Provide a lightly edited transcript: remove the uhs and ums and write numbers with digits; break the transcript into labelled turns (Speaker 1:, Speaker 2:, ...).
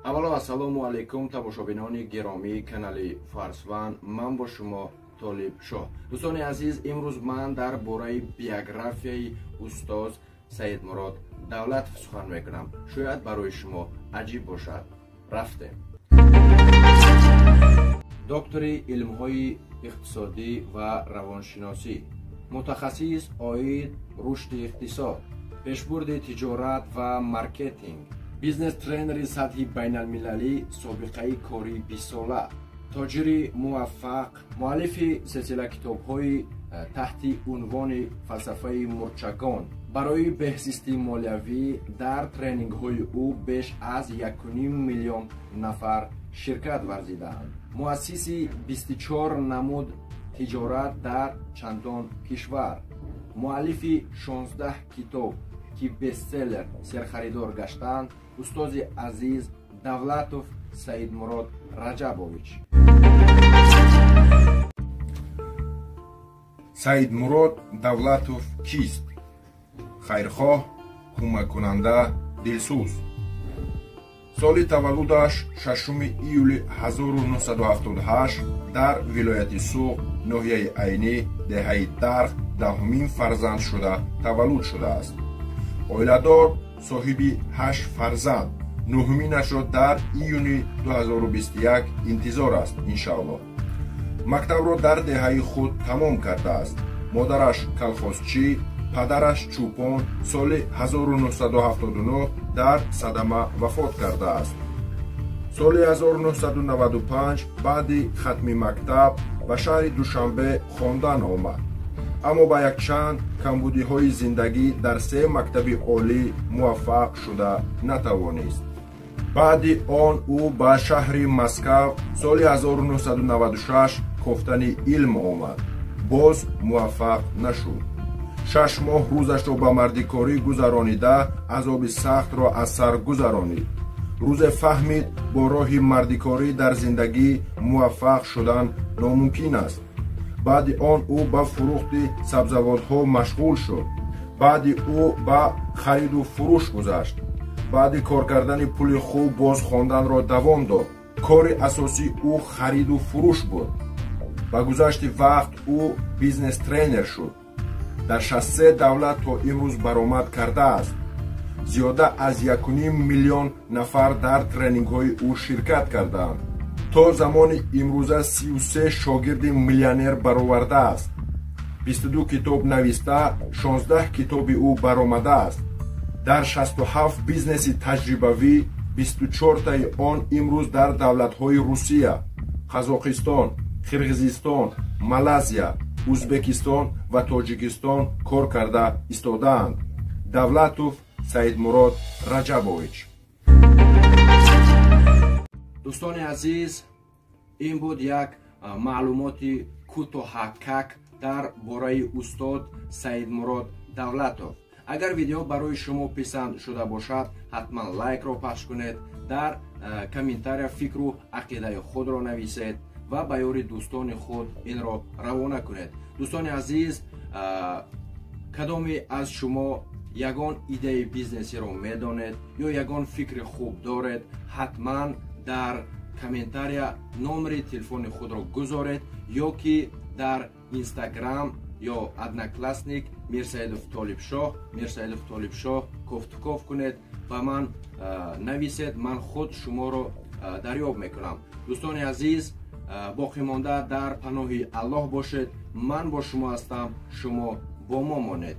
Speaker 1: аввало ассалому алайкум тамошобинони гиромии канали Фарсван. ман бо шумо Толиб Шоҳ. дӯстони азиз, имрӯз ман дар бораи биографияи устоз Саидмурод Давлатов сухан мекунам. шояд барои шумо аҷиб бошад. рафтем. доктори илмҳои иқтисодӣ ва равоншиносӣ, мутахассис оид рушди иқтисод, пешбурди тиҷорат ва маркетинг, бизнес тренери сатҳи байналмилалӣ, собиқаи кори 20 сола, тоҷири муваффақ, муаллифи силсила китобҳои таҳти унвони фалсафаи мурчагон. барои беҳзисти молиявӣ дар тренингҳои ӯ беш аз 1,5 миллион нафар ширкат варзидаанд. муассиси 24 намуд тиҷорат дар чандон кишвар, муаллифи 16 китоб ки бестселлер серхаридор гаштанд, устози азиз Давлатов Саидмурод Раҷабович.
Speaker 2: Саидмурод Давлатов кист? хайрхоҳ, кӯмаккунанда, дилсӯз. соли таваллудаш 6 июли 1978 дар вилояти Суғ, ноҳияи Айнӣ, деҳаи Дарх, 10-мин фарзанд шуда таваллуд шудааст. оиладор, соҳиби 8 фарзанд. 9-минашро дар июни 2021 интизор аст, иншааллоҳ. мактабро дар деҳаи худ тамом кардааст. модараш калхозчӣ, падараш чӯпон соли 1979 дар садама вафот кардааст. соли 1995 баъди хатми мактаб ба шаҳри Душанбе хондан омад, аммо ба якчанд камбудиҳои зиндагӣ дар 3 мактаби олӣ муваффақ шуда натавонист. баъди он ӯ ба шаҳри Москав соли 1996 кофтани илм омад, боз муваффақ нашуд. 6 моҳ рӯзашро ба мардикорӣ гузаронида, азоби сахтро аз сар гузаронид. рӯзе фаҳмид бо роҳи мардикорӣ дар зиндагӣ муваффақ шудан номумкин аст. баъди он ӯ ба фурӯхти сабзавотҳо машғул шуд. баъди ӯ ба хариду фурӯш гузашт. баъди кор кардани пули хуб боз хонданро давом дод. кори асосии ӯ хариду фурӯш буд. ба гузашти вақт ӯ бизнес тренер шуд. дар 63 давлат то имрӯз баромад кардааст. зиёда аз 1,5 миллион нафар дар тренингҳои ӯ ширкат кардаанд. то замони имрӯза 33 шогирди миллионер баровардааст. 22 китоб нависта, 16 китоби ӯ баромадааст. дар 67 бизнеси таҷрибавӣ, 24таи он имрӯз дар давлатҳои Русия, Қазоқистон, Қирғизистон, Малайзия, Узбекистон ва Тоҷикистон кор карда истодаанд. Давлатов Саидмурод Раҷабович.
Speaker 1: дӯстони азиз, ин буд як маълумоти кӯтоҳакак дар бораи устод Саидмурод Давлатов. агар видео барои шумо писанд шуда бошад, ҳатман лайкро пахш кунед, дар комментария фикру ақидаи худро нависед ва ба ёри дӯстони худ инро равона кунед. дӯстони азиз, кадоме аз шумо ягон идеи бизнесиро медонед ё ягон фикри хуб доред, ҳатман дар комментария номери телефони худро гузоред ё ки дар инстаграм ё одноклассник Мирсаидов Толиб Шоҳ кофтукоф кунед, ба ман нависед, ман худ шуморо дарёб мекунам. дӯстони азиз, боқимонда дар паноҳи Аллоҳ бошед. ман бо шумо ҳастам, шумо бо мо монед.